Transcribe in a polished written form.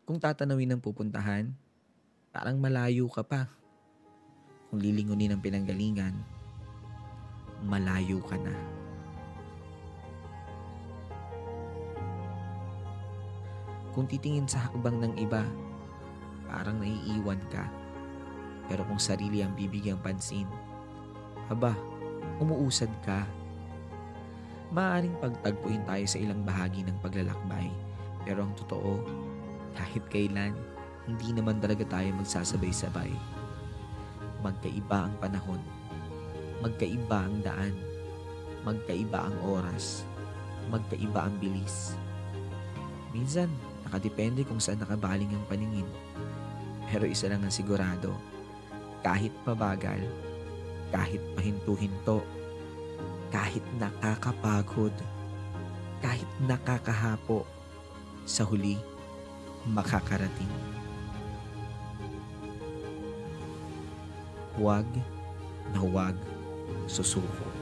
Kung tatanawin ng pupuntahan, parang malayo ka pa. Kung lilingunin ang pinanggalingan, malayo ka na. Kung titingin sa hakbang ng iba, parang naiiwan ka. Pero kung sarili ang bibigyang pansin, aba, umuusad ka. Maaaring pagtagpuin tayo sa ilang bahagi ng paglalakbay. Pero ang totoo, kahit kailan, hindi naman talaga tayo magsasabay-sabay. Magkaiba ang panahon, magkaiba ang daan, magkaiba ang oras, magkaiba ang bilis. Minsan, nakadepende kung saan nakabaling ang paningin. Pero isa lang ang sigurado, kahit mabagal, kahit pahinto-hinto, kahit nakakapagod, kahit nakakahapo, sa huli, makakarating. Huwag na huwag susuko.